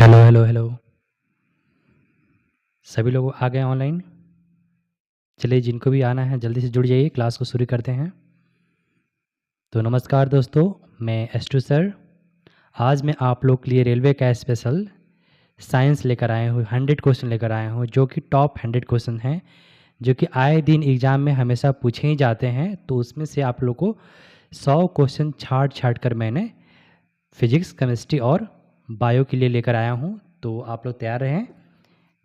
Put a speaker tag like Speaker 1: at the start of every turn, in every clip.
Speaker 1: Hello hello hello. सभी लोग आ गए ऑनलाइन। चलिए, जिनको भी आना है जल्दी से जुड़ जाइए, क्लास को शुरू करते हैं। तो नमस्कार दोस्तों, मैं एस्टू सर। आज मैं आप लोग के लिए रेलवे का स्पेशल साइंस लेकर आए हूँ, 100 क्वेश्चन लेकर आया हूँ, जो कि टॉप 100 क्वेश्चन हैं, जो कि आए दिन एग्ज़ाम में हमेशा पूछे ही जाते हैं। तो उसमें से आप लोग को 100 क्वेश्चन छाट छाट कर मैंने फिजिक्स, केमिस्ट्री और बायो के लिए लेकर आया हूँ। तो आप लोग तैयार रहें,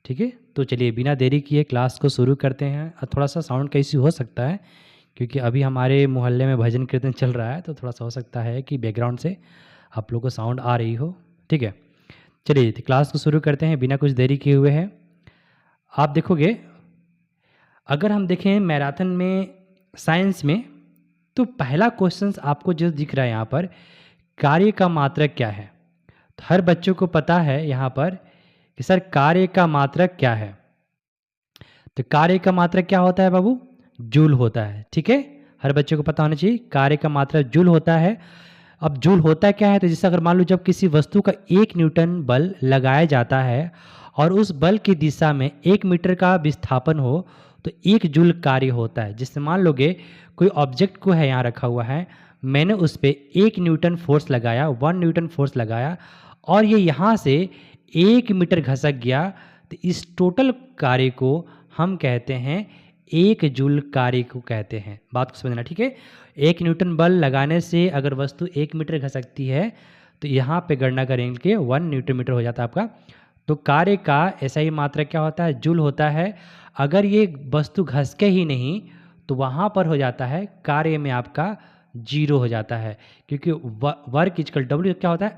Speaker 1: ठीक है। तो चलिए बिना देरी किए क्लास को शुरू करते हैं। थोड़ा सा साउंड का इश्यू हो सकता है, क्योंकि अभी हमारे मोहल्ले में भजन कीर्तन चल रहा है, तो थोड़ा सा हो सकता है कि बैकग्राउंड से आप लोगों को साउंड आ रही हो, ठीक है। चलिए तो क्लास को शुरू करते हैं बिना कुछ देरी किए हुए हैं। आप देखोगे, अगर हम देखें मैराथन में, साइंस में, तो पहला क्वेश्चन आपको जो दिख रहा है यहाँ पर, कार्य का मात्रक क्या है। तो हर बच्चों को पता है यहाँ पर कि सर कार्य का मात्रक क्या है। तो कार्य का मात्रक क्या होता है बाबू? जूल होता है, ठीक है। हर बच्चे को पता होना चाहिए कार्य का मात्रक जूल होता है। अब जूल होता क्या है? तो जैसे अगर मान लो जब किसी वस्तु का 1 न्यूटन बल लगाया जाता है और उस बल की दिशा में 1 मीटर का विस्थापन हो, तो 1 जूल कार्य होता है। जिससे मान लोगे कोई ऑब्जेक्ट को है यहाँ रखा हुआ है, मैंने उस पर 1 न्यूटन फोर्स लगाया, 1 न्यूटन फोर्स लगाया, और ये यहाँ से 1 मीटर घसक गया, तो इस टोटल कार्य को हम कहते हैं 1 जूल कार्य को कहते हैं। बात को समझना, ठीक है। 1 न्यूटन बल लगाने से अगर वस्तु 1 मीटर घसकती है, तो यहाँ पे गणना करेंगे कि 1 न्यूटन मीटर हो जाता है आपका। तो कार्य का ऐसा ही मात्रा क्या होता है? जूल होता है। अगर ये वस्तु घसके ही नहीं, तो वहाँ पर हो जाता है कार्य में आपका 0 हो जाता है, क्योंकि वर्क इजकल डब्ल्यू क्या होता है?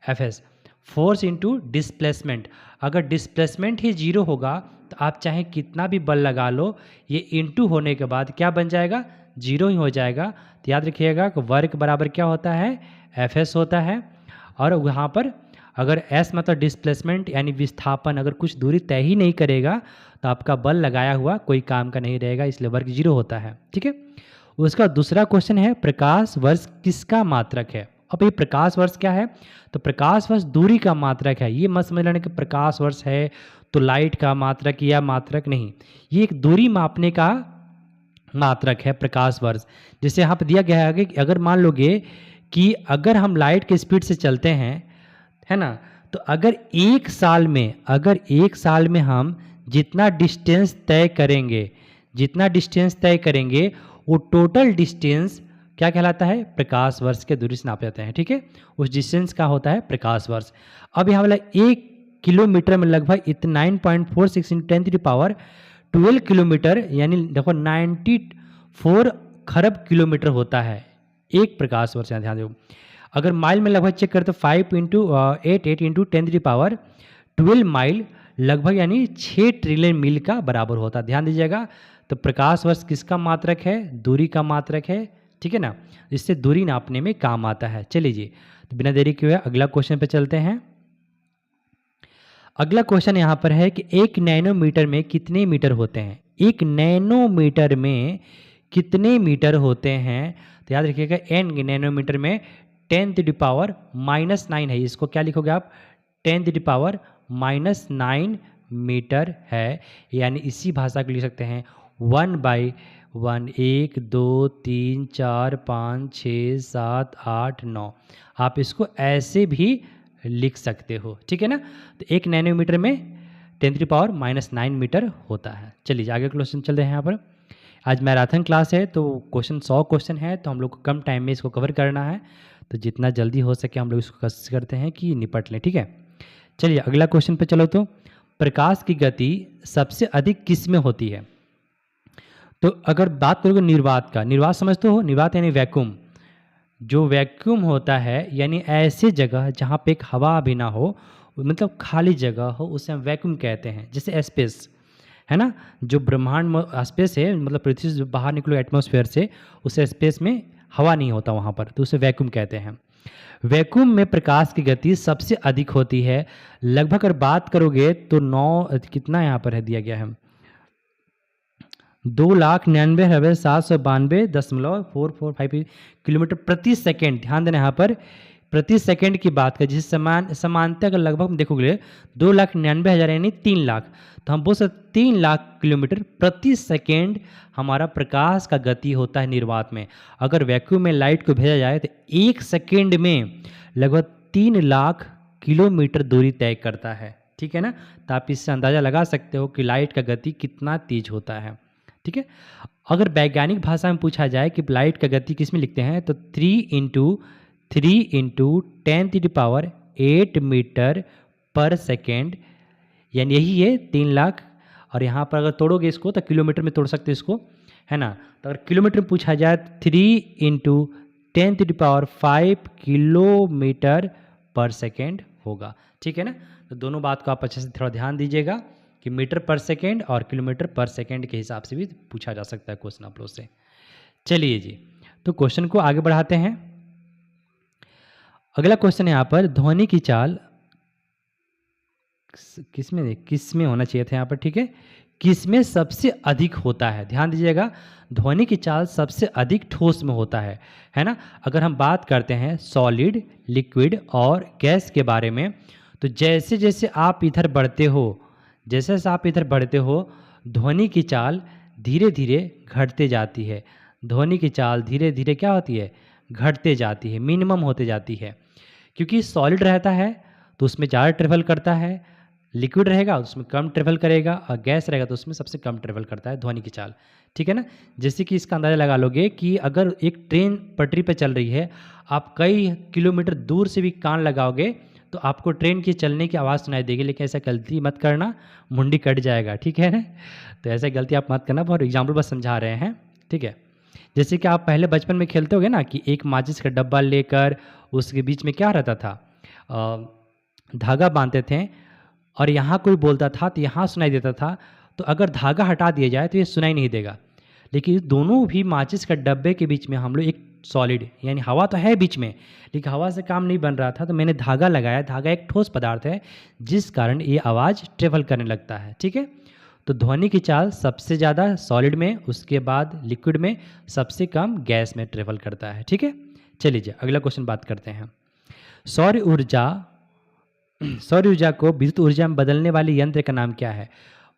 Speaker 1: F S force into displacement. अगर डिस्प्लेसमेंट ही 0 होगा, तो आप चाहे कितना भी बल लगा लो, ये इंटू होने के बाद क्या बन जाएगा? 0 ही हो जाएगा। तो याद रखिएगा कि वर्क बराबर क्या होता है? एफ एस होता है। और वहाँ पर अगर एस मतलब डिस्प्लेसमेंट यानी विस्थापन, अगर कुछ दूरी तय ही नहीं करेगा, तो आपका बल लगाया हुआ कोई काम का नहीं रहेगा, इसलिए वर्क 0 होता है, ठीक है। उसका दूसरा क्वेश्चन है, प्रकाश वर्ष किसका मात्रक है। अब ये प्रकाश वर्ष क्या है? तो प्रकाश वर्ष दूरी का मात्रक है। ये मत समझ लेना कि प्रकाश वर्ष है तो लाइट का मात्रक या मात्रक नहीं, ये एक दूरी मापने का मात्रक है प्रकाश वर्ष। जैसे यहाँ पर दिया गया है कि अगर मान लोगे कि अगर हम लाइट के स्पीड से चलते हैं, है ना, तो अगर एक साल में हम जितना डिस्टेंस तय करेंगे, वो टोटल डिस्टेंस क्या कहलाता है? प्रकाश वर्ष के दूरी से नापे जाते हैं, ठीक है। उस डिस्टेंस का होता है प्रकाश वर्ष। अब यहाँ वाला 1 किलोमीटर में लगभग 9.46 × 10⁻12 किलोमीटर, यानी देखो 94 खरब किलोमीटर होता है एक प्रकाश वर्ष। यहाँ ध्यान दो। अगर माइल में लगभग चेक करें तो 5 × 8 × 10⁻12 माइल लगभग यानी 6 ट्रिलियन मील का बराबर होता है। ध्यान दीजिएगा। तो प्रकाश वर्ष किसका मात्रक है? दूरी का मात्रक है, ठीक है ना। इससे दूरी नापने में काम आता है। चलिए जी, तो बिना देरी किए अगला क्वेश्चन पे चलते हैं। अगला क्वेश्चन यहाँ पर है कि 1 नैनोमीटर में कितने मीटर होते हैं? 1 नैनोमीटर में कितने मीटर होते हैं? तो याद रखिएगा, n नैनोमीटर में 10⁻⁻9 है। इसको क्या लिखोगे आप? 10⁻⁻9 मीटर है। यानी इसी भाषा को लिख सकते हैं 1/1, 1 2 3 4 5 6 7 8 9। आप इसको ऐसे भी लिख सकते हो, ठीक है ना। तो 1 नैनोमीटर में 10⁻⁻9 मीटर होता है। चलिए आगे क्वेश्चन चल रहे हैं। यहाँ पर आज मैराथन क्लास है, तो क्वेश्चन 100 क्वेश्चन है, तो हम लोग को कम टाइम में इसको कवर करना है। तो जितना जल्दी हो सके हम लोग इसको कोशिश करते हैं कि निपट लें, ठीक है। चलिए अगला क्वेश्चन पे चलो। तो प्रकाश की गति सबसे अधिक किस में होती है? तो अगर बात करोगे निर्वात का, निर्वात समझते हो? निर्वात यानी वैक्यूम। जो वैक्यूम होता है यानी ऐसे जगह जहाँ पे एक हवा भी ना हो, मतलब खाली जगह हो, उसे हम वैक्यूम कहते हैं। जैसे स्पेस है ना, जो ब्रह्मांड स्पेस है, मतलब पृथ्वी से बाहर निकलो एटमॉस्फेयर से, उस स्पेस में हवा नहीं होता वहाँ पर, तो उसे वैक्यूम कहते हैं। वैक्यूम में प्रकाश की गति सबसे अधिक होती है। लगभग अगर बात करोगे तो 9 कितना यहाँ पर है दिया गया है, 2,99,792.445 किलोमीटर प्रति सेकेंड। ध्यान देना यहाँ पर प्रति सेकंड की बात करें, जिस समानता अगर लगभग हम देखोगे 2,99,000 यानी 3 लाख, तो हम बोल सकते 3 लाख किलोमीटर प्रति सेकंड हमारा प्रकाश का गति होता है निर्वात में। अगर वैक्यूम में लाइट को भेजा जाए तो 1 सेकंड में लगभग 3 लाख किलोमीटर दूरी तय करता है। ठीक है ना, तो आप इससे अंदाज़ा लगा सकते हो कि लाइट का गति कितना तेज होता है। ठीक है, अगर वैज्ञानिक भाषा में पूछा जाए कि लाइट का गति किस में लिखते हैं, तो 3 × 10⁸ मीटर पर सेकेंड, यानी यही है 3 लाख। और यहाँ पर अगर तोड़ोगे इसको तो किलोमीटर में तोड़ सकते हो इसको, है ना। तो अगर किलोमीटर में पूछा जाए 3 × 10⁵ किलोमीटर पर सेकेंड होगा। ठीक है ना, तो दोनों बात को आप अच्छे से थोड़ा ध्यान दीजिएगा कि मीटर पर सेकेंड और किलोमीटर पर सेकेंड के हिसाब से भी पूछा जा सकता है क्वेश्चन आप लोग से। चलिए जी, तो क्वेश्चन को आगे बढ़ाते हैं। अगला क्वेश्चन यहाँ पर ध्वनि की चाल किसमें होना चाहिए था यहाँ पर। ठीक है, किसमें सबसे अधिक होता है, ध्यान दीजिएगा। ध्वनि की चाल सबसे अधिक ठोस में होता है ना। अगर हम बात करते हैं सॉलिड, लिक्विड और गैस के बारे में, तो जैसे जैसे आप इधर बढ़ते हो, जैसे जैसे आप इधर बढ़ते हो, ध्वनि की चाल धीरे धीरे घटते जाती है। ध्वनि की चाल धीरे धीरे क्या होती है, घटते जाती है, मिनिमम होते जाती है। क्योंकि सॉलिड रहता है तो उसमें ज़्यादा ट्रेवल करता है, लिक्विड रहेगा उसमें कम ट्रेवल करेगा, और गैस रहेगा तो उसमें सबसे कम ट्रेवल करता है ध्वनि की चाल। ठीक है ना, जैसे कि इसका अंदाज़ा लगा लोगे कि अगर एक ट्रेन पटरी पर चल रही है, आप कई किलोमीटर दूर से भी कान लगाओगे तो आपको ट्रेन की चलने की आवाज़ सुनाई देगी, लेकिन ऐसा गलती मत करना, मुंडी कट जाएगा। ठीक है ना, तो ऐसा गलती आप मत करना, बहुत एग्जाम्पल बस समझा रहे हैं। ठीक है, जैसे कि आप पहले बचपन में खेलते होगे ना कि एक माचिस का डब्बा लेकर उसके बीच में क्या रहता था, धागा बांधते थे, और यहाँ कोई बोलता था तो यहाँ सुनाई देता था। तो अगर धागा हटा दिया जाए तो ये सुनाई नहीं देगा, लेकिन दोनों भी माचिस का डब्बे के बीच में हम लोग एक सॉलिड यानी हवा तो है बीच में, लेकिन हवा से काम नहीं बन रहा था, तो मैंने धागा लगाया। धागा एक ठोस पदार्थ है जिस कारण ये आवाज़ ट्रेवल करने लगता है। ठीक है, तो ध्वनि की चाल सबसे ज़्यादा सॉलिड में, उसके बाद लिक्विड में, सबसे कम गैस में ट्रेवल करता है। ठीक है, चलिए अगला क्वेश्चन बात करते हैं। सौर ऊर्जा को विद्युत ऊर्जा में बदलने वाले यंत्र का नाम क्या है।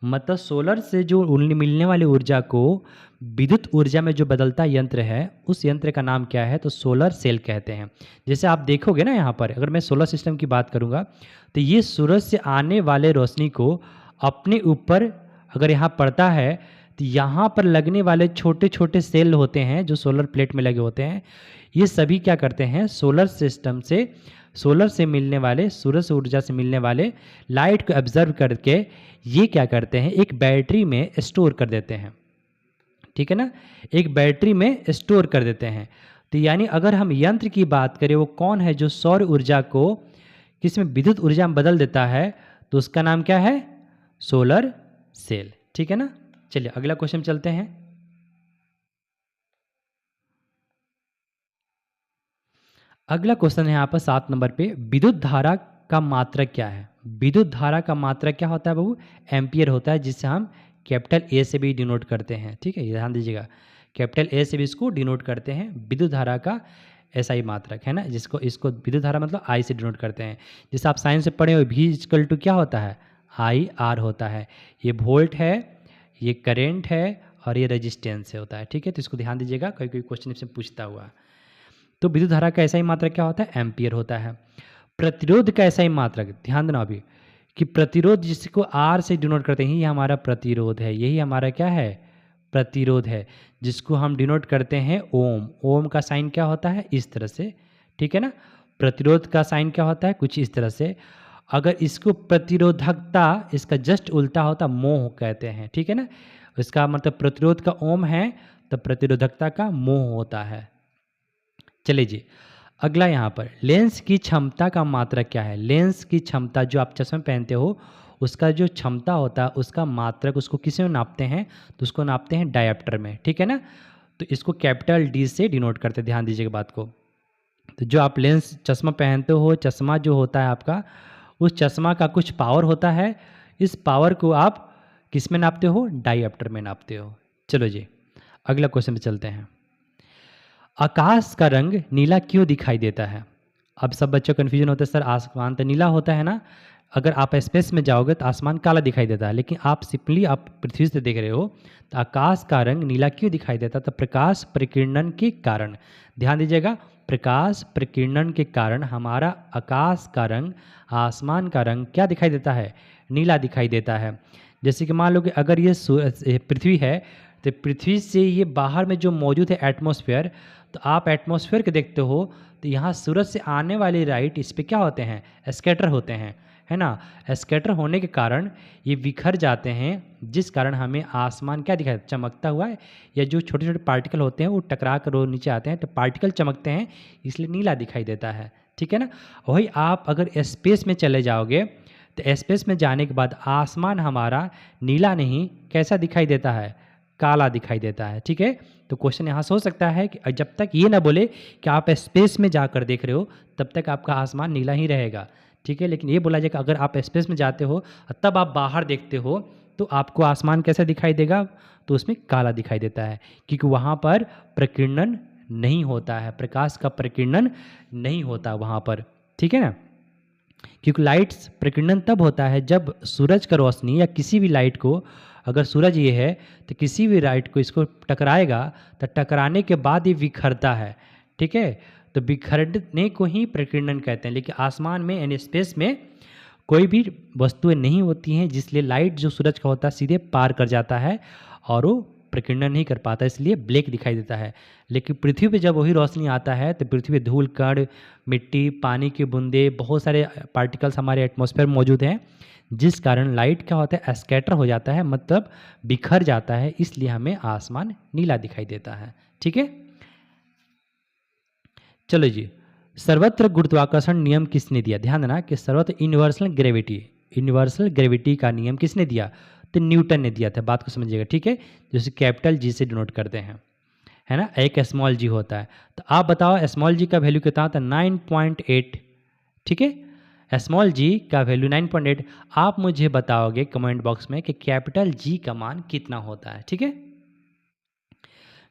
Speaker 1: मतलब सोलर से जो मिलने वाली ऊर्जा को विद्युत ऊर्जा में जो बदलता यंत्र है, उस यंत्र का नाम क्या है, तो सोलर सेल कहते हैं। जैसे आप देखोगे ना यहाँ पर, अगर मैं सोलर सिस्टम की बात करूँगा तो ये सूरज से आने वाले रोशनी को अपने ऊपर अगर यहाँ पड़ता है, तो यहाँ पर लगने वाले छोटे छोटे सेल होते हैं जो सोलर प्लेट में लगे होते हैं, ये सभी क्या करते हैं, सोलर से मिलने वाले, सूरज से ऊर्जा से मिलने वाले लाइट को ऑब्जर्व करके ये क्या करते हैं, एक बैटरी में स्टोर कर देते हैं। ठीक है ना, एक बैटरी में स्टोर कर देते हैं। तो यानी अगर हम यंत्र की बात करें, वो कौन है जो सौर ऊर्जा को किसमें विद्युत ऊर्जा में बदल देता है, तो उसका नाम क्या है, सोलर सेल। ठीक है ना, चलिए अगला क्वेश्चन चलते हैं। अगला क्वेश्चन है यहाँ पर 7 नंबर पे, विद्युत धारा का मात्रक क्या है। विद्युत धारा का मात्रक क्या होता है बाबू, एम्पियर होता है, जिससे हम कैपिटल ए से भी डिनोट करते हैं। ठीक है, ध्यान दीजिएगा, कैपिटल ए से भी इसको डिनोट करते हैं। विद्युत धारा का ऐसा ही मात्रक है ना, जिसको इसको विद्युत धारा मतलब आई से डिनोट करते हैं। जैसे आप साइंस से पढ़े हो, भी इक्वल टू क्या होता है, आई आर होता है। ये वोल्ट है, ये करेंट है, और ये रेजिस्टेंस होता है। ठीक है, तो इसको ध्यान दीजिएगा, कोई कोई क्वेश्चन इससे पूछता हुआ। तो विद्युत धारा का ऐसा ही मात्रक क्या होता है, एम्पियर होता है। प्रतिरोध का ऐसा ही मात्रक, ध्यान देना अभी, कि प्रतिरोध जिसको आर से डिनोट करते हैं, ये हमारा प्रतिरोध है, यही हमारा क्या है, प्रतिरोध है, जिसको हम डिनोट करते हैं ओम। ओम का साइन क्या होता है, इस तरह से। ठीक है ना, प्रतिरोध का साइन क्या होता है, कुछ इस तरह से। अगर इसको प्रतिरोधकता, इसका जस्ट उल्टा होता मोह कहते हैं। ठीक है ना, इसका मतलब प्रतिरोध का ओम है तो प्रतिरोधकता का मोह होता है। चलिए जी, अगला यहाँ पर लेंस की क्षमता का मात्रक क्या है। लेंस की क्षमता, जो आप चश्मा पहनते हो उसका जो क्षमता होता है, उसका मात्रक, उसको किसे में नापते हैं, तो उसको नापते हैं डायप्टर में। ठीक है ना, तो इसको कैपिटल डी से डिनोट करते हैं, ध्यान दीजिएगा बात को। तो जो आप लेंस चश्मा पहनते हो, चश्मा जो होता है आपका, उस चश्मा का कुछ पावर होता है, इस पावर को आप किस में नापते हो, डायप्टर में नापते हो। चलो जी, अगला क्वेश्चन पे चलते हैं। आकाश का रंग नीला क्यों दिखाई देता है। अब सब बच्चों को कन्फ्यूजन होता है, सर आसमान तो नीला होता है ना, अगर आप स्पेस में जाओगे तो आसमान काला दिखाई देता है, लेकिन आप सिंपली आप पृथ्वी से देख रहे हो तो आकाश का रंग नीला क्यों दिखाई देता है? तो प्रकाश प्रकीर्णन के कारण, ध्यान दीजिएगा, प्रकाश प्रकीर्णन के कारण हमारा आकाश का रंग, आसमान का रंग क्या दिखाई देता है? नीला दिखाई देता है। जैसे कि मान लो कि अगर ये पृथ्वी है, तो पृथ्वी से ये बाहर में जो मौजूद है एटमॉस्फेयर, तो आप एटमॉस्फेयर को देखते हो तो यहाँ सूरज से आने वाले लाइट इस पे क्या होते हैं? स्कैटर होते हैं, है ना। स्कैटर होने के कारण ये बिखर जाते हैं, जिस कारण हमें आसमान क्या दिखाई, चमकता हुआ है, या जो छोटे छोटे पार्टिकल होते हैं वो टकरा कर वो नीचे आते हैं तो पार्टिकल चमकते हैं, इसलिए नीला दिखाई देता है, ठीक है ना। वही आप अगर स्पेस में चले जाओगे तो स्पेस में जाने के बाद आसमान हमारा नीला नहीं, कैसा दिखाई देता है? काला दिखाई देता है, ठीक है। तो क्वेश्चन यहाँ से हो सकता है कि जब तक ये ना बोले कि आप स्पेस में जाकर देख रहे हो तब तक आपका आसमान नीला ही रहेगा, ठीक है। लेकिन ये बोला जाएगा अगर आप स्पेस में जाते हो तब आप बाहर देखते हो तो आपको आसमान कैसा दिखाई देगा? तो उसमें काला दिखाई देता है, क्योंकि वहाँ पर प्रकीर्णन नहीं होता है, प्रकाश का प्रकीर्णन नहीं होता वहाँ पर, ठीक है ना। क्योंकि लाइट्स प्रकीर्णन तब होता है जब सूरज का रोशनी या किसी भी लाइट को, अगर सूरज ये है तो किसी भी लाइट को इसको टकराएगा तो टकराने के बाद ये बिखरता है, ठीक है। तो बिखरने को ही प्रकीर्णन कहते हैं। लेकिन आसमान में यानी स्पेस में कोई भी वस्तुएं नहीं होती हैं, जिसलिए लाइट जो सूरज का होता है सीधे पार कर जाता है और वो प्रकीर्णन नहीं कर पाता, इसलिए ब्लैक दिखाई देता है। लेकिन पृथ्वी पे जब वही रोशनी आता है तो पृथ्वी पे धूल कण, मिट्टी, पानी की बूंदे, बहुत सारे पार्टिकल्स हमारे एटमॉस्फेयर में मौजूद हैं, जिस कारण लाइट क्या होता है? स्कैटर हो जाता है, मतलब बिखर जाता है, इसलिए हमें आसमान नीला दिखाई देता है, ठीक है। चलो जी, सर्वत्र गुरुत्वाकर्षण नियम किसने दिया? ध्यान देना कि सर्वत्र यूनिवर्सल ग्रेविटी का नियम किसने दिया? तो न्यूटन ने दिया था। बात को समझिएगा, ठीक है। जैसे कैपिटल जी से डिनोट करते हैं, है ना, एक स्मॉल जी होता है। तो आप बताओ स्मॉल जी का वैल्यू कितना होता है? 9.8, ठीक है। स्मॉल जी का वैल्यू 9.8। आप मुझे बताओगे कमेंट बॉक्स में कि कैपिटल जी का मान कितना होता है, ठीक है।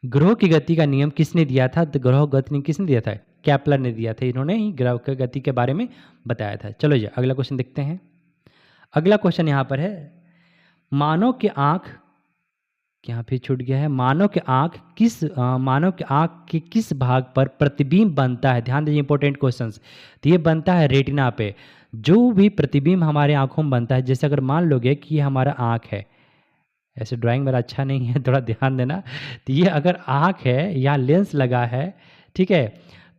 Speaker 1: ग्रहों की गति का नियम किसने दिया था? तो ग्रहों की गति किसने दिया था? केपलर ने दिया था। इन्होंने ही ग्रह की गति के बारे में बताया था। चलो जी अगला क्वेश्चन देखते हैं। अगला क्वेश्चन यहाँ पर है, मानव के आँख, यहाँ पे छूट गया है, मानव के आँख के किस भाग पर प्रतिबिंब बनता है? ध्यान दीजिए, इंपॉर्टेंट क्वेश्चंस। तो ये बनता है रेटिना पे। जो भी प्रतिबिंब हमारे आँखों में बनता है, जैसे अगर मान लोगे कि ये हमारा आँख है, ऐसे ड्राइंग मेरा अच्छा नहीं है, थोड़ा ध्यान देना। तो ये अगर आँख है, यहाँ लेंस लगा है, ठीक है,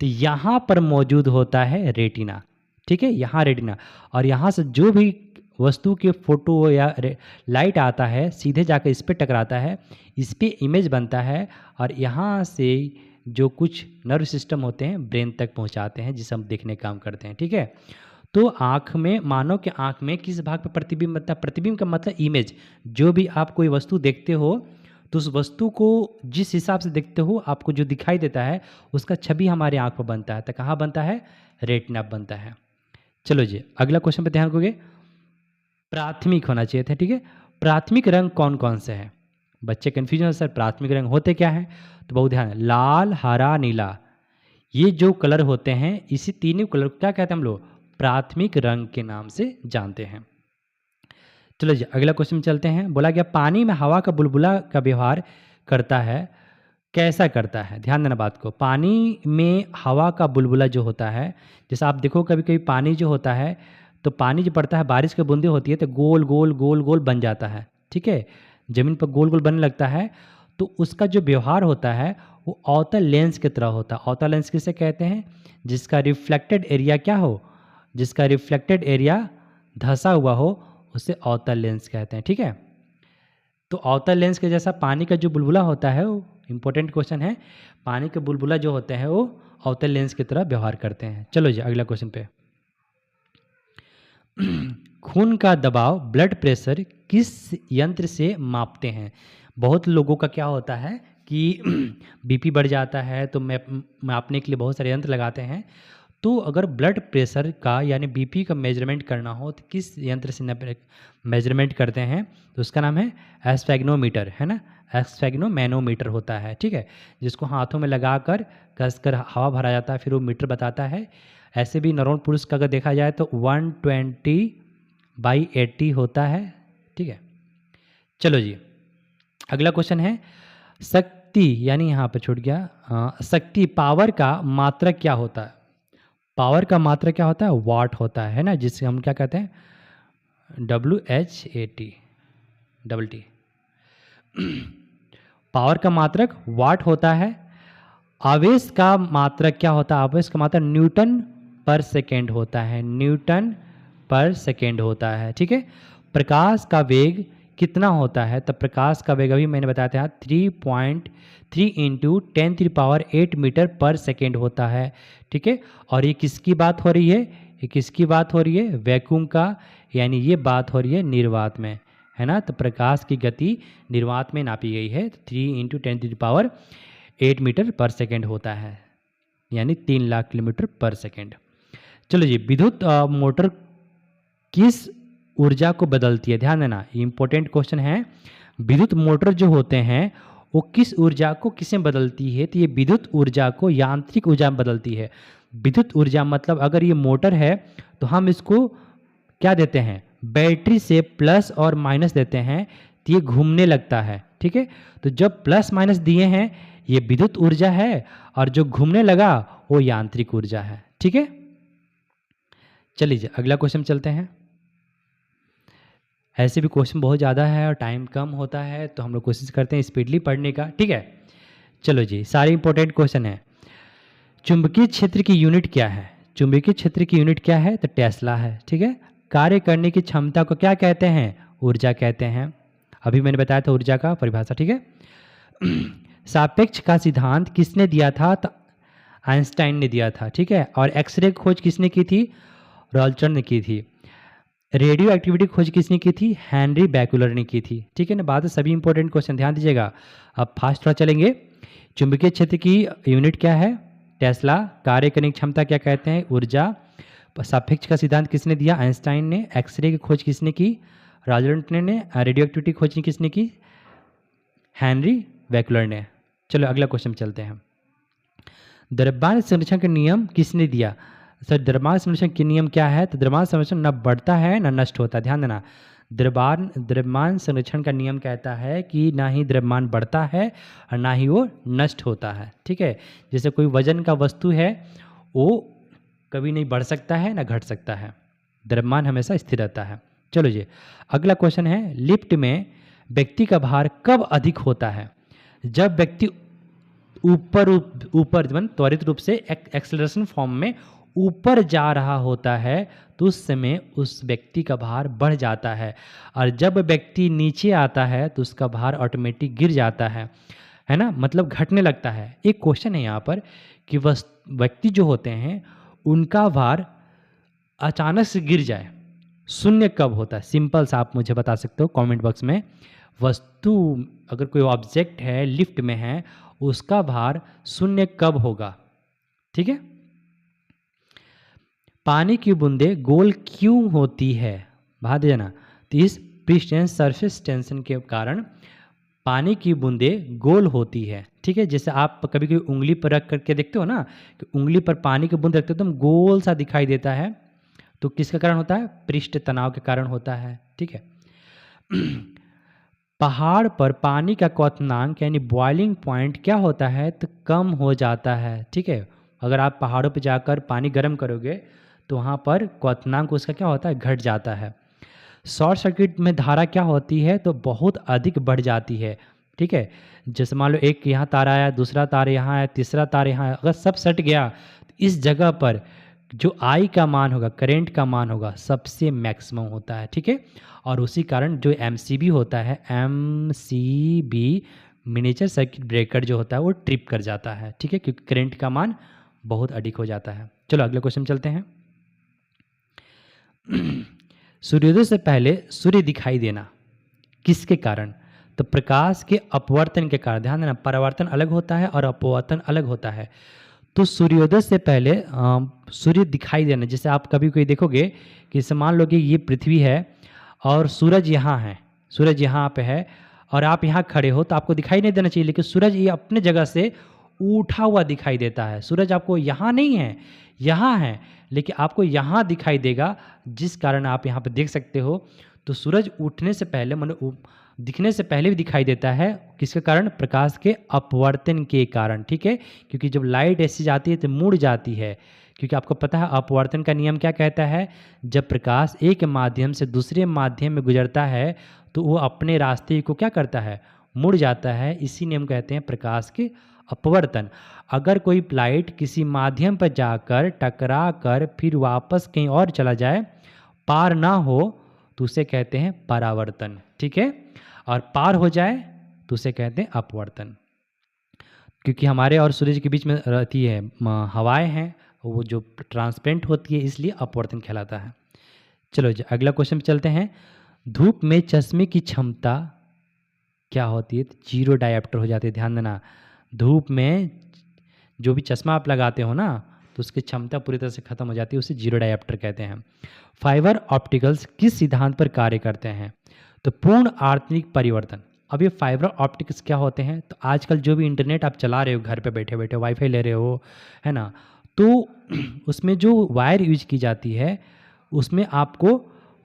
Speaker 1: तो यहाँ पर मौजूद होता है रेटिना, ठीक है, यहाँ रेटिना। और यहाँ से जो भी वस्तु के फोटो या लाइट आता है सीधे जाकर इस पर टकराता है, इस पर इमेज बनता है, और यहाँ से जो कुछ नर्व सिस्टम होते हैं ब्रेन तक पहुँचाते हैं, जिसे हम देखने का काम करते हैं, ठीक है। तो आँख में, मानव के आँख में किस भाग पर प्रतिबिंब बनता है? प्रतिबिंब का मतलब इमेज। जो भी आप कोई वस्तु देखते हो तो उस वस्तु को जिस हिसाब से देखते हो, आपको जो दिखाई देता है उसका छवि हमारे आँख पर बनता है। तो कहाँ बनता है? रेटिना बनता है। चलो जी अगला क्वेश्चन पर ध्यान रखोगे। प्राथमिक होना चाहिए था, ठीक है। प्राथमिक रंग कौन कौन से हैं? बच्चे कन्फ्यूजन है, सर प्राथमिक रंग होते क्या हैं? तो बहुत ध्यान, लाल, हरा, नीला, ये जो कलर होते हैं, इसी तीनों कलर को क्या कहते हैं हम लोग? प्राथमिक रंग के नाम से जानते हैं। चलो जी अगला क्वेश्चन में चलते हैं। बोला गया पानी में हवा का बुलबुला का व्यवहार करता है, कैसा करता है? ध्यान देना बात को। पानी में हवा का बुलबुला जो होता है, जैसे आप देखो कभी कभी पानी जो होता है, तो पानी जो पड़ता है, बारिश की बूंदें होती है तो गोल गोल गोल गोल बन जाता है, ठीक है, जमीन पर गोल गोल बनने लगता है। तो उसका जो व्यवहार होता है वो अवतल लेंस की तरह होता है। अवतल लेंस किसे कहते हैं? जिसका रिफ्लेक्टेड एरिया क्या हो? जिसका रिफ्लेक्टेड एरिया धंसा हुआ हो, उसे अवतल लेंस कहते हैं, ठीक है। तो अवतल लेंस के जैसा पानी का जो बुलबुला होता है, वो इंपॉर्टेंट क्वेश्चन है, पानी के बुलबुला जो होते हैं वो अवतल लेंस की तरह व्यवहार करते हैं। चलो जी अगला क्वेश्चन पे। खून का दबाव, ब्लड प्रेशर किस यंत्र से मापते हैं? बहुत लोगों का क्या होता है कि बीपी बढ़ जाता है तो मापने के लिए बहुत सारे यंत्र लगाते हैं। तो अगर ब्लड प्रेशर का यानी बीपी का मेजरमेंट करना हो तो किस यंत्र से मेजरमेंट करते हैं? तो उसका नाम है एस्फेग्नोमीटर, है ना, एस्फेग्नोमैनोमीटर होता है, ठीक है, जिसको हाथों में लगाकर कसकर हवा भरा जाता है, फिर वो मीटर बताता है ऐसे भी नरोन पुरुष का अगर देखा जाए तो 120/80 होता है। ठीक है, चलो जी अगला क्वेश्चन है शक्ति, यानी यहाँ पर छूट गया, शक्ति पावर का मात्रक क्या होता है? पावर का मात्रक क्या होता है? वाट होता है ना, जिससे हम क्या कहते हैं WHAT डबल टी। पावर का मात्रक वाट होता है। आवेश का मात्रक क्या होता है? आवेश का मात्रक न्यूटन पर सेकेंड होता है, न्यूटन पर सेकेंड होता है। ठीक है, प्रकाश का वेग कितना होता है? तो प्रकाश का वेग अभी मैंने बताया था 3.3 इंटू 10⁸ मीटर पर सेकेंड होता है। ठीक है, और ये किसकी बात हो रही है? ये किसकी बात हो रही है? वैक्यूम का, यानी ये बात हो रही है निर्वात में, है ना। तो प्रकाश की गति निर्वात में नापी गई है, 3 इंटू 10⁸ मीटर पर सेकेंड होता है, यानी 3 लाख किलोमीटर पर सेकेंड। चलो जी, विद्युत मोटर किस ऊर्जा को बदलती है? ध्यान देना, इंपॉर्टेंट क्वेश्चन है। विद्युत मोटर जो होते हैं वो किस ऊर्जा को किसमें बदलती है? तो ये विद्युत ऊर्जा को यांत्रिक ऊर्जा में बदलती है। विद्युत ऊर्जा मतलब अगर ये मोटर है तो हम इसको क्या देते हैं? बैटरी से प्लस और माइनस देते हैं तो ये घूमने लगता है। ठीक है, तो जब प्लस माइनस दिए हैं ये विद्युत ऊर्जा है, और जो घूमने लगा वो यांत्रिक ऊर्जा है। ठीक है, चलिए अगला क्वेश्चन चलते हैं। ऐसे भी क्वेश्चन बहुत ज़्यादा है और टाइम कम होता है, तो हम लोग कोशिश करते हैं स्पीडली पढ़ने का। ठीक है, चलो जी, सारे इंपॉर्टेंट क्वेश्चन है। चुंबकीय क्षेत्र की यूनिट क्या है? चुंबकीय क्षेत्र की यूनिट क्या है? तो टेस्ला है। ठीक है, कार्य करने की क्षमता को क्या कहते हैं? ऊर्जा कहते हैं। अभी मैंने बताया था ऊर्जा का परिभाषा। ठीक है, सापेक्ष का सिद्धांत किसने दिया था? तो आइंस्टाइन ने दिया था। ठीक है, और एक्सरे की खोज किसने की थी? रॉल्टन ने की थी। रेडियो एक्टिविटी खोज किसने की थी? हेनरी बैकुलर ने की थी। ठीक है ना, बात है सभी इंपॉर्टेंट क्वेश्चन ध्यान दीजिएगा। अब फास्ट थोड़ा चलेंगे। चुंबकीय क्षेत्र की यूनिट क्या है? टेस्ला। कार्य करने की क्षमता क्या कहते हैं? ऊर्जा। सापेक्ष का सिद्धांत किसने दिया? आइंस्टाइन ने। एक्सरे की खोज किसने की? रॉल्टन ने। रेडियो एक्टिविटी खोज किसने की? हेनरी बैकुलर ने। चलो अगला क्वेश्चन चलते हैं। द्रव्यमान संरक्षण का नियम किसने दिया? सर, द्रव्यमान संरक्षण के नियम क्या है? तो द्रव्यमान संरक्षण न बढ़ता है न नष्ट होता है। ध्यान देना, द्रव्यमान संरक्षण का नियम कहता है कि ना ही द्रव्यमान बढ़ता है और ना ही वो नष्ट होता है। ठीक है, जैसे कोई वजन का वस्तु है वो कभी नहीं बढ़ सकता है ना घट सकता है, द्रव्यमान हमेशा स्थिर रहता है। चलो जी अगला क्वेश्चन है, लिफ्ट में व्यक्ति का भार कब अधिक होता है? जब व्यक्ति ऊपर त्वरित रूप से एक्सेलरेशन फॉर्म में ऊपर जा रहा होता है तो उस समय उस व्यक्ति का भार बढ़ जाता है, और जब व्यक्ति नीचे आता है तो उसका भार ऑटोमेटिक गिर जाता है ना, मतलब घटने लगता है। एक क्वेश्चन है यहाँ पर कि व्यक्ति जो होते हैं उनका भार अचानक से गिर जाए, शून्य कब होता है? सिंपल सा आप मुझे बता सकते हो कमेंट बॉक्स में। वस्तु अगर कोई ऑब्जेक्ट है लिफ्ट में है उसका भार शून्य कब होगा? ठीक है, पानी की बूंदे गोल क्यों होती है? बात देना, तो इस पृष्ठ सरफेस टेंशन के कारण पानी की बूंदे गोल होती है। ठीक है, जैसे आप कभी कभी उंगली पर रख करके देखते हो ना कि उंगली पर पानी की बूंद रखते हो एकदम गोल सा दिखाई देता है, तो किसके कारण होता है? पृष्ठ तनाव के कारण होता है। ठीक है, पहाड़ पर पानी का क्वथनांक यानी बॉइलिंग पॉइंट क्या होता है? तो कम हो जाता है। ठीक है, अगर आप पहाड़ों पर जाकर पानी गर्म करोगे तो वहाँ पर क्वथनांक उसका क्या होता है? घट जाता है। शॉर्ट सर्किट में धारा क्या होती है? तो बहुत अधिक बढ़ जाती है। ठीक है, जैसे मान लो एक यहाँ तार आया, दूसरा तार यहाँ है, तीसरा तार यहाँ है, अगर सब सट गया तो इस जगह पर जो आई का मान होगा, करंट का मान होगा, सबसे मैक्सिमम होता है। ठीक है, और उसी कारण जो MCB होता है, MCB मिनिएचर सर्किट ब्रेकर जो होता है वो ट्रिप कर जाता है। ठीक है, क्योंकि करंट का मान बहुत अधिक हो जाता है। चलो अगले क्वेश्चन चलते हैं। सूर्योदय से पहले सूर्य दिखाई देना किसके कारण? तो प्रकाश के अपवर्तन के कारण। ध्यान देना, परावर्तन अलग होता है और अपवर्तन अलग होता है। तो सूर्योदय से पहले सूर्य दिखाई देना, जैसे आप कभी कोई देखोगे कि मान लो कि ये पृथ्वी है और सूरज यहाँ है, सूरज यहाँ पे है और आप यहाँ खड़े हो तो आपको दिखाई नहीं देना चाहिए, लेकिन सूरज ये अपने जगह से उठा हुआ दिखाई देता है। सूरज आपको यहाँ नहीं है, यहाँ है, लेकिन आपको यहाँ दिखाई देगा, जिस कारण आप यहाँ पे देख सकते हो। तो सूरज उठने से पहले दिखने से पहले भी दिखाई देता है, किसके कारण? प्रकाश के अपवर्तन के कारण, ठीक है। क्योंकि जब लाइट ऐसी जाती है तो मुड़ जाती है, क्योंकि आपको पता है अपवर्तन का नियम क्या कहता है, जब प्रकाश एक माध्यम से दूसरे माध्यम में गुजरता है तो वो अपने रास्ते को क्या करता है? मुड़ जाता है। इसी नियम कहते हैं प्रकाश के अपवर्तन। अगर कोई लाइट किसी माध्यम पर जाकर टकरा कर फिर वापस कहीं और चला जाए, पार ना हो, तो उसे कहते हैं परावर्तन, ठीक है। और पार हो जाए तो उसे कहते हैं अपवर्तन। क्योंकि हमारे और सूरज के बीच में रहती है हवाएं हैं, वो जो ट्रांसपेरेंट होती है, इसलिए अपवर्तन कहलाता है। चलो जी अगला क्वेश्चन पे चलते हैं। धूप में चश्मे की क्षमता क्या होती है? जीरो डायोप्टर हो जाती है। ध्यान देना, धूप में जो भी चश्मा आप लगाते हो ना, तो उसकी क्षमता पूरी तरह से खत्म हो जाती है, उसे जीरो डायोप्टर कहते हैं। फाइबर ऑप्टिकल्स किस सिद्धांत पर कार्य करते हैं? तो पूर्ण आर्तनिक परिवर्तन। अब ये फाइबर ऑप्टिक्स क्या होते हैं? तो आजकल जो भी इंटरनेट आप चला रहे हो, घर पे बैठे बैठे वाईफाई ले रहे हो, है ना, तो उसमें जो वायर यूज की जाती है, उसमें आपको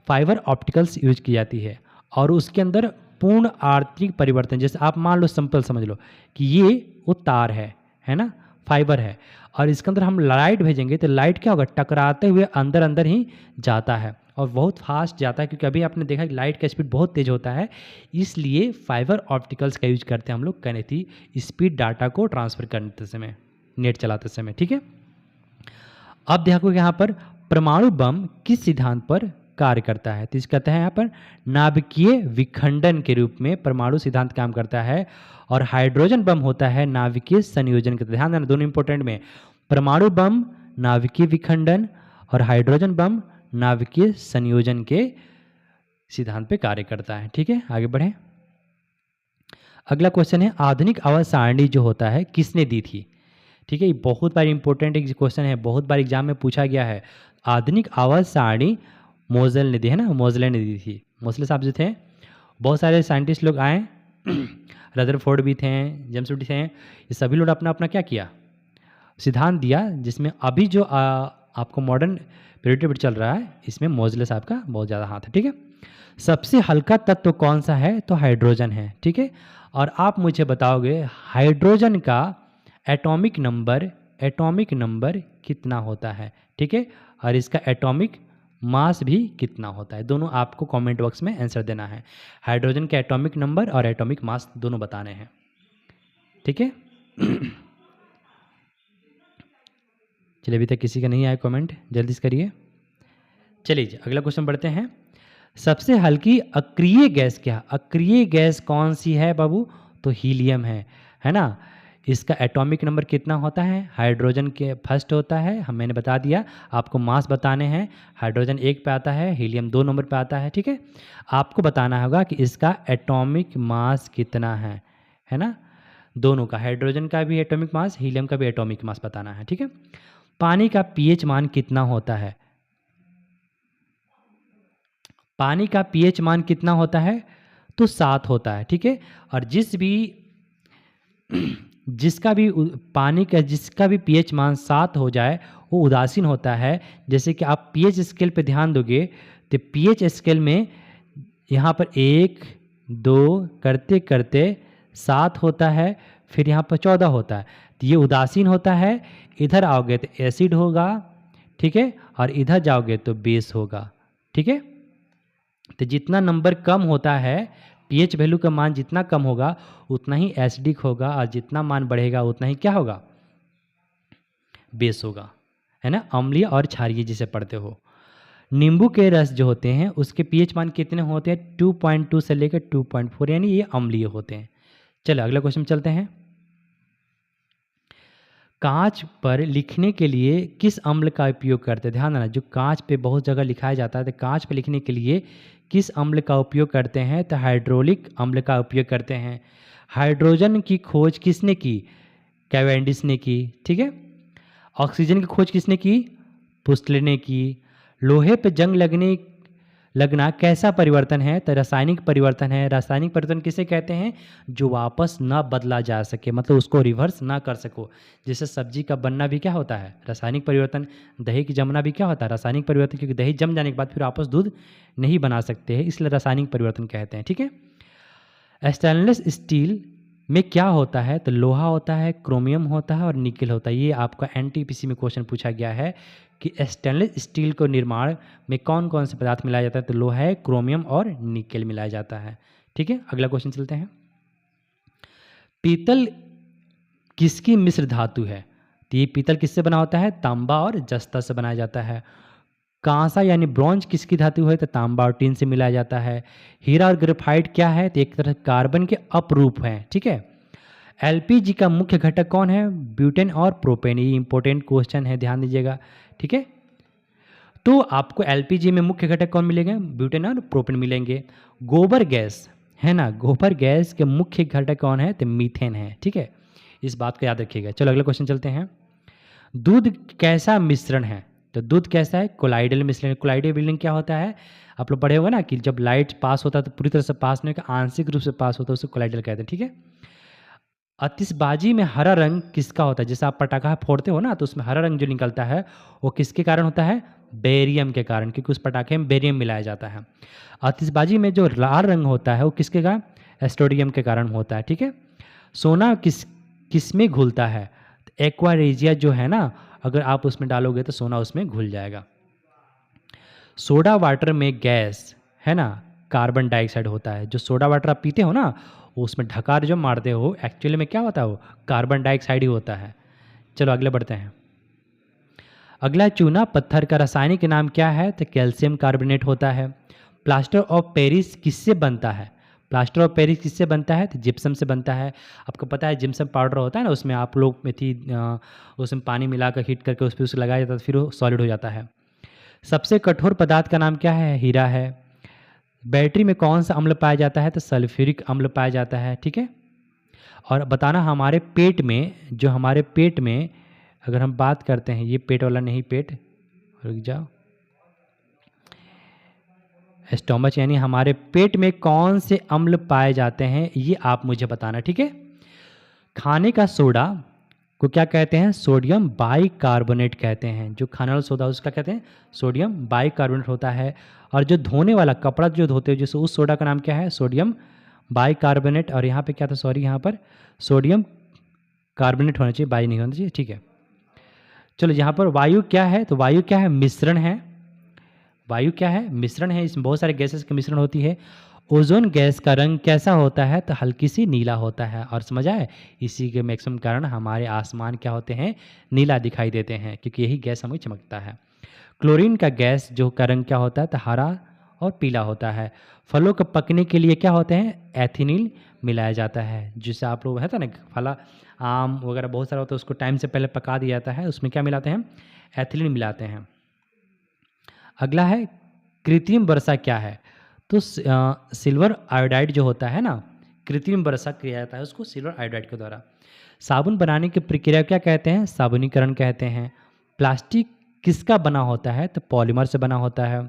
Speaker 1: फाइबर ऑप्टिकल्स यूज की जाती है। और उसके अंदर पूर्ण आर्तनिक परिवर्तन, जैसे आप मान लो, सिंपल समझ लो कि ये वो तार है ना, फाइबर है, और इसके अंदर हम लाइट भेजेंगे तो लाइट क्या होगा? टकराते हुए अंदर अंदर ही जाता है और बहुत फास्ट जाता है, क्योंकि अभी आपने देखा कि लाइट का स्पीड बहुत तेज़ होता है। इसलिए फाइबर ऑप्टिकल्स का यूज करते हैं हम लोग कनेक्टिव स्पीड डाटा को ट्रांसफ़र करते समय, नेट चलाते समय, ठीक है। अब देखो यहाँ पर परमाणु बम किस सिद्धांत पर कार्य करता है? तो इस कहते हैं यहाँ पर नाभिकीय विखंडन के रूप में परमाणु सिद्धांत काम करता है। और हाइड्रोजन बम होता है नाभिकीय संयोजन के। ध्यान देना, दोनों इंपॉर्टेंट में, परमाणु बम नाभिकीय विखंडन और हाइड्रोजन बम नाभिकीय संयोजन के सिद्धांत पे कार्य करता है, ठीक है। आगे बढ़ें। अगला क्वेश्चन है, आधुनिक आवर्त सारणी जो होता है किसने दी थी? ठीक है, ये बहुत बार इंपॉर्टेंट एक क्वेश्चन है, बहुत बार एग्जाम में पूछा गया है। आधुनिक आवर्त सारणी मोजल ने दी है ना, मोजले ने दी थी। मोजले साहब जो थे, बहुत सारे साइंटिस्ट लोग आए, रदरफोर्ड भी थे, जेम्स भी थे, ये सभी लोग अपना अपना क्या किया? सिद्धांत दिया, जिसमें अभी जो आपको मॉडर्न पीरियड टेबल चल रहा है, इसमें मोजले साहब का बहुत ज़्यादा हाथ है, ठीक है। सबसे हल्का तत्व कौन सा है? तो हाइड्रोजन है, ठीक है। और आप मुझे बताओगे हाइड्रोजन का एटॉमिक नंबर कितना होता है, ठीक है, और इसका एटॉमिक मास भी कितना होता है? दोनों आपको कमेंट बॉक्स में आंसर देना है। हाइड्रोजन के एटॉमिक नंबर और एटॉमिक मास दोनों बताने हैं, ठीक है। चलिए, अभी तक किसी का नहीं आया कमेंट, जल्दी से करिए। चलिए अगला क्वेश्चन बढ़ते हैं। सबसे हल्की अक्रिय गैस क्या? अक्रिय गैस कौन सी है बाबू? तो हीलियम है ना। इसका एटॉमिक नंबर कितना होता है? हाइड्रोजन के फर्स्ट होता है, मैंने बता दिया। आपको मास बताने हैं। हाइड्रोजन 1 पे आता है, हीलियम 2 नंबर पे आता है, ठीक है। आपको बताना होगा कि इसका एटॉमिक मास कितना है ना। दोनों का, हाइड्रोजन का भी एटॉमिक मास, हीलियम का भी एटॉमिक मास बताना है, ठीक है। पानी का पीएच मान कितना होता है? पानी का पीएच मान कितना होता है? तो 7 होता है, ठीक है। और पानी का जिसका भी पीएच मान 7 हो जाए, वो उदासीन होता है। जैसे कि आप पीएच स्केल पे ध्यान दोगे तो पीएच स्केल में यहाँ पर 1 2 करते करते 7 होता है, फिर यहाँ पर 14 होता है, तो ये उदासीन होता है। इधर आओगे तो एसिड होगा, ठीक है, और इधर जाओगे तो बेस होगा, ठीक है। तो जितना नंबर कम होता है, पीएच वैल्यू का मान जितना कम होगा उतना ही एसिडिक होगा, और जितना मान बढ़ेगा उतना ही क्या होगा? बेस होगा, है ना। अम्लीय और क्षारीय जिसे पढ़ते हो। नींबू के रस जो होते हैं उसके पीएच मान कितने होते हैं? 2.2 से लेकर 2.4, यानी ये अम्लीय होते हैं। चलो अगला क्वेश्चन चलते हैं। कांच पर लिखने के लिए किस अम्ल का उपयोग करते हैं? ध्यान देना, जो कांच पे बहुत जगह लिखाया जाता है, तो कांच पे लिखने के लिए किस अम्ल का उपयोग करते हैं? तो हाइड्रोलिक अम्ल का उपयोग करते हैं। हाइड्रोजन की खोज किसने की? कैवेंडिश ने की, ठीक है। ऑक्सीजन की खोज किसने की? पुस्टले ने की। लोहे पे जंग लगने लगना कैसा परिवर्तन है? तो रासायनिक परिवर्तन है। रासायनिक परिवर्तन किसे कहते हैं? जो वापस ना बदला जा सके, मतलब उसको रिवर्स ना कर सको। जैसे सब्जी का बनना भी क्या होता है? रासायनिक परिवर्तन। दही की जमना भी क्या होता है? रासायनिक परिवर्तन, क्योंकि दही जम जाने के बाद फिर वापस दूध नहीं बना सकते हैं, इसलिए रासायनिक परिवर्तन कहते हैं। ठीक है। स्टेनलेस स्टील में क्या होता है? तो लोहा होता है, क्रोमियम होता है और निकेल होता है। ये आपका एनटीपीसी में क्वेश्चन पूछा गया है कि स्टेनलेस स्टील को निर्माण में कौन कौन से पदार्थ मिलाया जाता है? तो लोहा है, क्रोमियम और निकेल मिलाया जाता है। ठीक है, अगला क्वेश्चन चलते हैं। पीतल किसकी मिश्र धातु है? तो ये पीतल किससे बना होता है? तांबा और जस्ता से बनाया जाता है। कांसा यानी ब्रॉन्ज किसकी धातु है? तो तांबा और टीन से मिलाया जाता है। हीरा और ग्रेफाइट क्या है? तो एक तरह कार्बन के अपरूप हैं। ठीक है। एलपीजी का मुख्य घटक कौन है? ब्यूटेन और प्रोपेन। ये इंपॉर्टेंट क्वेश्चन है, ध्यान दीजिएगा। ठीक है। तो आपको एलपीजी में मुख्य घटक कौन मिलेंगे? ब्यूटेन और प्रोपेन मिलेंगे। गोबर गैस है ना, गोबर गैस के मुख्य घटक कौन है? तो मीथेन है। ठीक है, इस बात को याद रखिएगा। चलो अगला क्वेश्चन चलते हैं। दूध कैसा मिश्रण है? तो दूध कैसा है? कोलाइडल मिश्रण। कोलाइडल मिश्रण क्या होता है? आप लोग पढ़े होगा ना कि जब लाइट पास होता है तो पूरी तरह से पास नहीं होगा, आंशिक रूप से पास होता है, उसे कोलाइडल कहते हैं। ठीक है। आतिशबाजी में हरा रंग किसका होता है? जैसे आप पटाखा फोड़ते हो ना, तो उसमें हरा रंग जो निकलता है वो किसके कारण होता है? बेरियम के कारण, क्योंकि उस पटाखे में बेरियम मिलाया जाता है। आतिशबाजी में जो लाल रंग होता है वो किसके कारण? एस्टोडियम के कारण होता है। ठीक है। सोना किस में घुलता है? एक्वा रेजिया जो है ना, अगर आप उसमें डालोगे तो सोना उसमें घुल जाएगा। सोडा वाटर में गैस है ना, कार्बन डाइऑक्साइड होता है। जो सोडा वाटर आप पीते हो ना, उसमें ढकार जो मारते हो, एक्चुअली में क्या होता है? वो कार्बन डाइऑक्साइड ही होता है। चलो अगले बढ़ते हैं। अगला, चूना पत्थर का रासायनिक नाम क्या है? तो कैल्शियम कार्बोनेट होता है। प्लास्टर ऑफ पेरिस किससे बनता है? प्लास्टर ऑफ पेरिस किससे बनता है? तो जिप्सम से बनता है। आपको पता है जिप्सम पाउडर होता है ना, उसमें आप लोग मेथी उसमें पानी मिलाकर हीट करके उस पर उसे लगाया जाता है, फिर वो सॉलिड हो जाता है। सबसे कठोर पदार्थ का नाम क्या है? हीरा है। बैटरी में कौन सा अम्ल पाया जाता है? तो सल्फ्यूरिक अम्ल पाया जाता है। ठीक है। और बताना हमारे पेट में, जो हमारे पेट में अगर हम बात करते हैं, ये पेट वाला नहीं, पेट रुक जाओ, स्टोमच, यानी हमारे पेट में कौन से अम्ल पाए जाते हैं, ये आप मुझे बताना। ठीक है। खाने का सोडा को क्या कहते हैं? सोडियम बाइकार्बोनेट कहते हैं। जो खाने वाला सोडा उसका कहते हैं सोडियम बाइकार्बोनेट होता है। और जो धोने वाला कपड़ा जो धोते हो, जैसे उस सोडा का नाम क्या है? Sodium bicarbonate. और यहाँ पे क्या था? सॉरी, यहाँ पर सोडियम कार्बोनेट होना चाहिए, बाई नहीं होना चाहिए। ठीक है। चलो यहाँ पर वायु क्या है? तो वायु क्या है? मिश्रण है। वायु क्या है? मिश्रण है। इसमें बहुत सारे गैसेस का मिश्रण होती है। ओजोन गैस का रंग कैसा होता है? तो हल्की सी नीला होता है। और समझ आए, इसी के मैक्सिमम कारण हमारे आसमान क्या होते हैं? नीला दिखाई देते हैं, क्योंकि यही गैस हमें चमकता है। क्लोरीन का गैस जो का रंग क्या होता है? तो हरा और पीला होता है। फलों को पकने के लिए क्या होते हैं? एथिनिल मिलाया जाता है। जिससे आप लोग है ना, फला आम वगैरह बहुत सारा होता है, उसको टाइम से पहले पका दिया जाता है, उसमें क्या मिलाते हैं? एथिलीन मिलाते हैं। अगला है, कृत्रिम वर्षा क्या है? तो सिल्वर आयोडाइड जो होता है ना, कृत्रिम वर्षा किया जाता है उसको सिल्वर आयोडाइड के द्वारा। साबुन बनाने की प्रक्रिया क्या कहते हैं? साबुनीकरण कहते हैं। प्लास्टिक किसका बना होता है? तो पॉलीमर से बना होता है।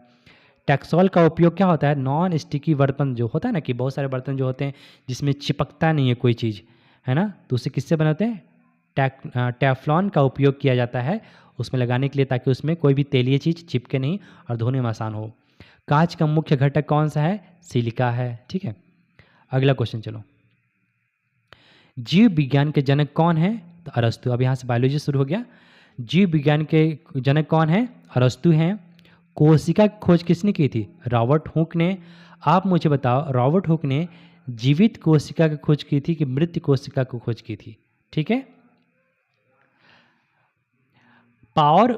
Speaker 1: टैक्सोल का उपयोग क्या होता है? नॉन स्टिकी बर्तन जो होता है ना, कि बहुत सारे बर्तन जो होते हैं जिसमें चिपकता नहीं है कोई चीज़, है ना, तो उसे किससे बनाते हैं? टेफ्लॉन का उपयोग किया जाता है उसमें लगाने के लिए, ताकि उसमें कोई भी तेलीय चीज़ चिपके नहीं और धोने में आसान हो। कांच का मुख्य घटक कौन सा है? सिलिका है। ठीक है। अगला क्वेश्चन चलो। जीव विज्ञान के जनक कौन है? तो अरस्तु। अब यहाँ से बायोलॉजी शुरू हो गया। जीव विज्ञान के जनक कौन है? अरस्तु हैं। कोशिका की खोज किसने की थी? रॉबर्ट हुक ने। आप मुझे बताओ, रॉबर्ट हुक ने जीवित कोशिका की खोज की थी कि मृत कोशिका को खोज की थी? ठीक है। पावर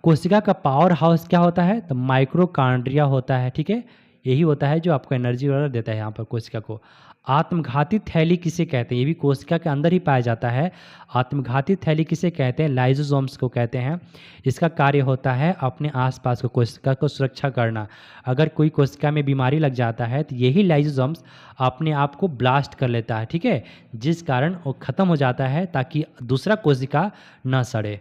Speaker 1: कोशिका का पावर हाउस क्या होता है? तो माइक्रोकांड्रिया होता है। ठीक है। यही होता है जो आपको एनर्जी वगैरह देता है यहाँ पर कोशिका को। आत्मघाती थैली किसे कहते हैं? ये भी कोशिका के अंदर ही पाया जाता है। आत्मघाती थैली किसे कहते हैं? लाइजोसोम्स को कहते हैं। इसका कार्य होता है अपने आसपास को कोशिका को सुरक्षा करना। अगर कोई कोशिका में बीमारी लग जाता है तो यही लाइजोसोम्स अपने आप को ब्लास्ट कर लेता है। ठीक है, जिस कारण वो खत्म हो जाता है ताकि दूसरा कोशिका न सड़े।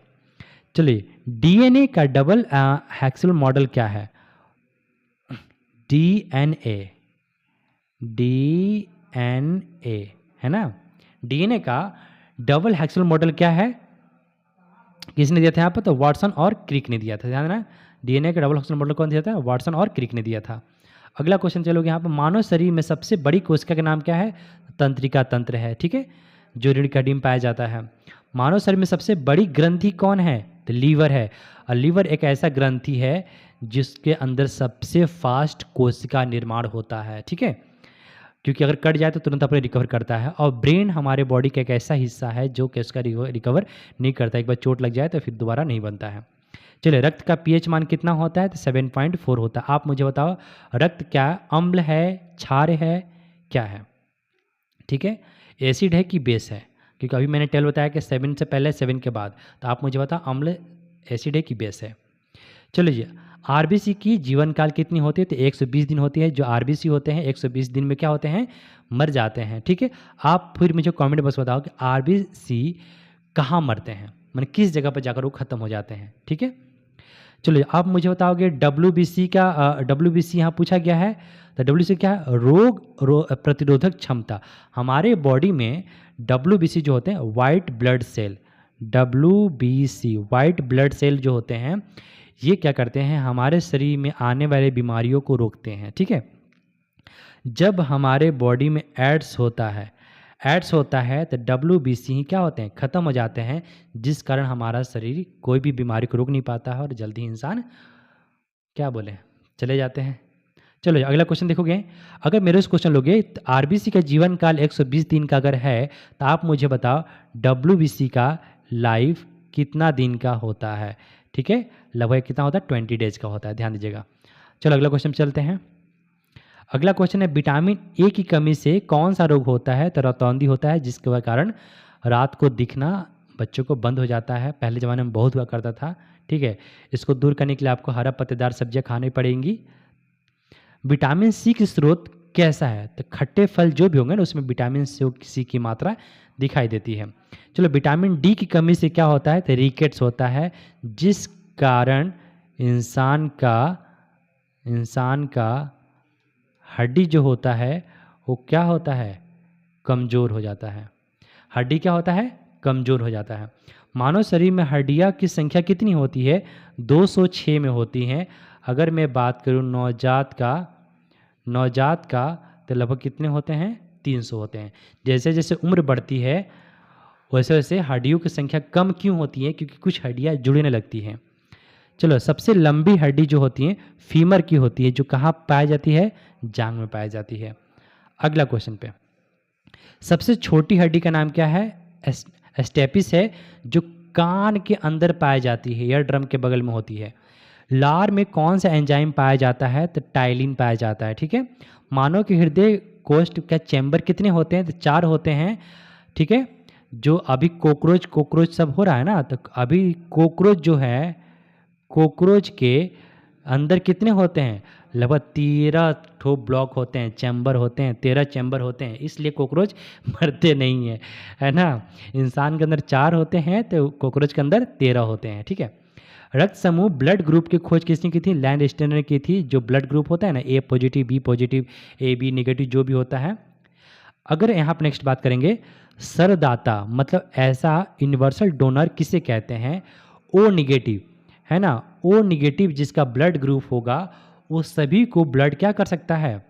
Speaker 1: चलिए, डीएनए का डबल हेक्सल मॉडल क्या है? डीएनए, डीएनए है ना। डीएनए का डबल हेक्सल मॉडल क्या है, किसने दिया था यहाँ पर, तो वाटसन और क्रिक ने दिया था, ध्यान देना। डीएनए का डबल हेक्सल मॉडल कौन दिया था, वाटसन और क्रिक ने दिया था। अगला क्वेश्चन चलोगे यहाँ पर, मानव शरीर में सबसे बड़ी कोशिका का नाम क्या है, तंत्रिका तंत्र है, ठीक है, जो रीढ़ की हड्डी में पाया जाता है। मानव शरीर में सबसे बड़ी ग्रंथि कौन है, तो लीवर है। और लीवर एक ऐसा ग्रंथि है जिसके अंदर सबसे फास्ट कोशिका निर्माण होता है, ठीक है, क्योंकि अगर कट जाए तो तुरंत अपने रिकवर करता है। और ब्रेन हमारे बॉडी का एक ऐसा हिस्सा है जो कि उसका रिकवर नहीं करता, एक बार चोट लग जाए तो फिर दोबारा नहीं बनता है। चलिए, रक्त का पीएच मान कितना होता है, तो 7.4 होता है। आप मुझे बताओ, रक्त क्या अम्ल है, क्षार है, क्या है, ठीक है, एसिड है कि बेस है, क्योंकि अभी मैंने टेल बताया कि 7 से पहले 7 के बाद, तो आप मुझे बताओ अम्ल एसिड है कि बेस है। चलो जी, आरबीसी की जीवन काल कितनी होती है, तो 120 दिन होती है। जो आरबीसी होते हैं 120 दिन में क्या होते हैं, मर जाते हैं, ठीक है। आप फिर मुझे कमेंट बॉक्स बताओ कि आरबीसी कहाँ मरते हैं, मतलब किस जगह पर जाकर वो ख़त्म हो जाते हैं, ठीक है। चलो आप मुझे बताओगे डब्ल्यूबीसी का, डब्ल्यूबीसी यहाँ पूछा गया है, तो डब्ल्यूबीसी क्या है, प्रतिरोधक क्षमता। हमारे बॉडी में डब्ल्यूबीसी जो होते हैं white blood cell, WBC white blood cell जो होते हैं, ये क्या करते हैं, हमारे शरीर में आने वाले बीमारियों को रोकते हैं, ठीक है। जब हमारे बॉडी में एड्स होता है तो डब्ल्यूबीसी क्या होते हैं, ख़त्म हो जाते हैं, जिस कारण हमारा शरीर कोई भी बीमारी को रोक नहीं पाता है और जल्दी इंसान क्या बोले चले जाते हैं। चलो अगला क्वेश्चन देखोगे, अगर मेरे से क्वेश्चन लोगे तो आरबीसी का जीवन काल 120 दिन का अगर है, तो आप मुझे बताओ डब्ल्यूबीसी का लाइफ कितना दिन का होता है, ठीक है, लगभग कितना होता है, 20 डेज का होता है, ध्यान दीजिएगा। चलो अगला क्वेश्चन चलते हैं। अगला क्वेश्चन है, विटामिन ए की कमी से कौन सा रोग होता है, तो रतौंधी होता है, जिसके कारण रात को दिखना बच्चों को बंद हो जाता है। पहले ज़माने में बहुत हुआ करता था, ठीक है। इसको दूर करने के लिए आपको हरा पत्तेदार सब्जियां खानी पड़ेंगी। विटामिन सी की स्रोत कैसा है, तो खट्टे फल जो भी होंगे ना उसमें विटामिन सी की मात्रा दिखाई देती है। चलो, विटामिन डी की कमी से क्या होता है, तो रिकेट्स होता है, जिस कारण इंसान का हड्डी जो होता है वो क्या होता है, कमज़ोर हो जाता है। हड्डी क्या होता है, कमज़ोर हो जाता है। मानव शरीर में हड्डियाँ की संख्या कितनी होती है, 206 में होती हैं। अगर मैं बात करूँ नवजात का तो लगभग कितने होते हैं, 300 होते हैं। जैसे जैसे उम्र बढ़ती है वैसे वैसे हड्डियों की संख्या कम क्यों होती है, क्योंकि कुछ हड्डियाँ जुड़ने लगती हैं। चलो, सबसे लंबी हड्डी जो होती है फीमर की होती है, जो कहाँ पाई जाती है, जांग में पाई जाती है। अगला क्वेश्चन पे, सबसे छोटी हड्डी का नाम क्या है, स्टेपिस है, जो कान के अंदर पाई जाती है, ईयर ड्रम के बगल में होती है। लार में कौन सा एंजाइम पाया जाता है, तो टाइलिन पाया जाता है, ठीक है। मानव के हृदय कोष्ठ का चैम्बर कितने होते हैं, तो 4 होते हैं, ठीक है। जो अभी कोकरोच सब हो रहा है ना, तो अभी कोकरोच के अंदर कितने होते हैं, लगभग 13 ठो ब्लॉक होते हैं, चैम्बर होते हैं, 13 चैम्बर होते हैं, इसलिए कोकरोच मरते नहीं हैं, है ना। इंसान के अंदर 4 होते हैं तो कोकरोच के अंदर 13 होते हैं, ठीक है। रक्त समूह ब्लड ग्रुप की खोज किसने की थी, लैंडस्टेनर की थी। जो ब्लड ग्रुप होता है ना, A positive, B positive, A B negative जो भी होता है। अगर यहाँ पर नेक्स्ट बात करेंगे, सरदाता मतलब ऐसा यूनिवर्सल डोनर किसे कहते हैं, ओ निगेटिव, है ना। ओ निगेटिव जिसका ब्लड ग्रुप होगा वो सभी को ब्लड क्या कर सकता है,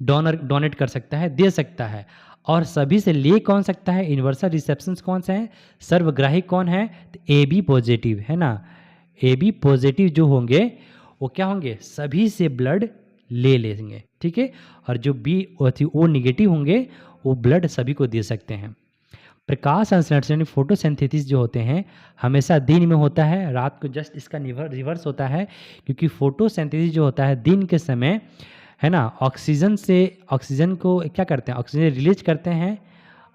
Speaker 1: डोनेट कर सकता है, दे सकता है। और सभी से ले कौन सकता है, यूनिवर्सल रिसेप्शन कौन सा है, सर्वग्राही कौन है, तो ए बी पॉजिटिव, है ना। ए बी पॉजिटिव जो होंगे वो क्या होंगे, सभी से ब्लड ले लेंगे, ठीक है। और जो बी ओ निगेटिव होंगे वो ब्लड सभी को दे सकते हैं। प्रकाश संश्लेषण फोटोसिंथेसिस जो होते हैं हमेशा दिन में होता है, रात को जस्ट इसका रिवर्स होता है, क्योंकि फोटोसिंथेसिस जो होता है दिन के समय, है ना, ऑक्सीजन को क्या करते हैं, ऑक्सीजन रिलीज करते हैं,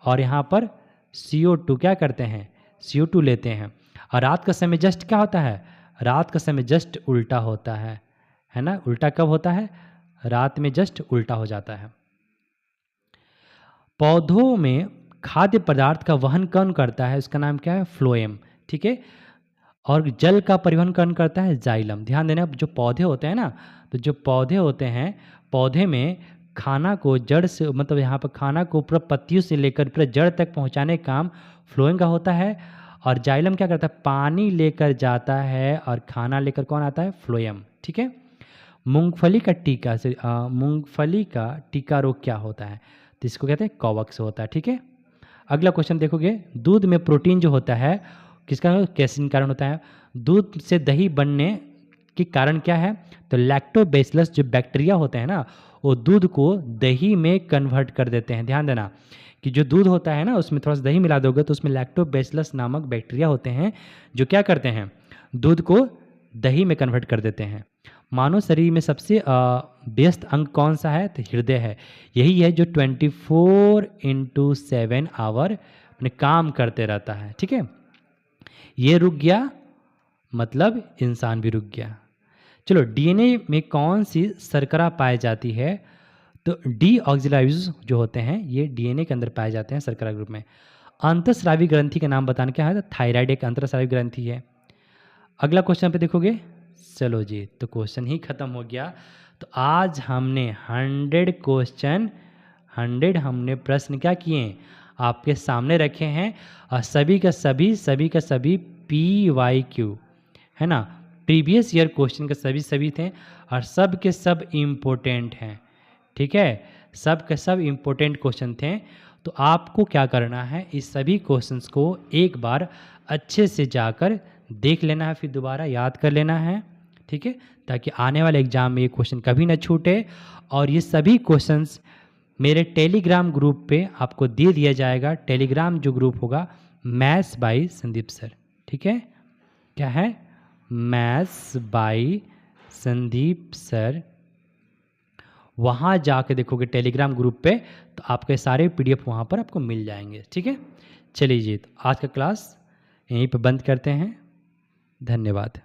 Speaker 1: और यहाँ पर CO2 क्या करते हैं, CO2 लेते हैं। और रात का समय जस्ट क्या होता है, रात का समय जस्ट उल्टा होता है ना। उल्टा कब होता है, रात में जस्ट उल्टा हो जाता है। पौधों में खाद्य पदार्थ का वहन कौन करता है, उसका नाम क्या है, फ्लोएम, ठीक है। और जल का परिवहन कौन करता है? जाइलम। ध्यान देना, जो पौधे होते हैं ना, तो जो पौधे होते हैं, पौधे में खाना को जड़ से, मतलब यहाँ पर खाना को पूरा पत्तियों से लेकर पूरा जड़ तक पहुँचाने का काम फ्लोएम का होता है। और जाइलम क्या करता है? पानी लेकर जाता है और खाना लेकर कौन आता है? फ्लोएम। ठीक है। मूंगफली का टीका से मूंगफली का टीका रोग क्या होता है? तो इसको कहते हैं कॉवक्स होता है। ठीक है। अगला क्वेश्चन देखोगे, दूध में प्रोटीन जो होता है किसका, कैसिन कारण होता है? दूध से दही बनने के कारण क्या है? तो लैक्टोबैसिलस जो बैक्टीरिया होते हैं ना, वो दूध को दही में कन्वर्ट कर देते हैं। ध्यान देना कि जो दूध होता है ना, उसमें थोड़ा सा दही मिला दोगे तो उसमें लैक्टोबैसिलस नामक बैक्टीरिया होते हैं जो क्या करते हैं? दूध को दही में कन्वर्ट कर देते हैं। मानव शरीर में सबसे व्यस्त अंग कौन सा है? तो हृदय है। यही है जो 24/7 आवर अपने काम करते रहता है। ठीक है। ये रुक गया मतलब इंसान भी रुक गया। चलो, डीएनए में कौन सी शर्करा पाई जाती है? तो डीऑक्सिराइबोज जो होते हैं ये डीएनए के अंदर पाए जाते हैं शर्करा ग्रुप में। अंतःस्रावी ग्रंथि का नाम बताना क्या है? तो थायराइड एक अंतःस्रावी ग्रंथि है। अगला क्वेश्चन पे देखोगे, चलो जी, तो क्वेश्चन ही खत्म हो गया। तो आज हमने 100 हमने प्रश्न क्या किए? आपके सामने रखे हैं, और सभी का सभी PYQ है ना, प्रीवियस ईयर क्वेश्चन के सभी थे, और सब के सब इम्पोर्टेंट हैं। ठीक है, सब के सब इम्पोर्टेंट क्वेश्चन थे। तो आपको क्या करना है, इस सभी क्वेश्चंस को एक बार अच्छे से जाकर देख लेना है, फिर दोबारा याद कर लेना है। ठीक है, ताकि आने वाले एग्जाम में ये क्वेश्चन कभी ना छूटे। और ये सभी क्वेश्चंस मेरे टेलीग्राम ग्रुप पे आपको दे दिया जाएगा। टेलीग्राम जो ग्रुप होगा, मैथ्स बाय संदीप सर। ठीक है, क्या है? Maths by Sandeep sir. वहाँ जाके देखोगे टेलीग्राम ग्रुप पे, तो आपके सारे PDF वहाँ पर आपको मिल जाएंगे। ठीक है, चलिए जी, तो आज का क्लास यहीं पे बंद करते हैं। धन्यवाद।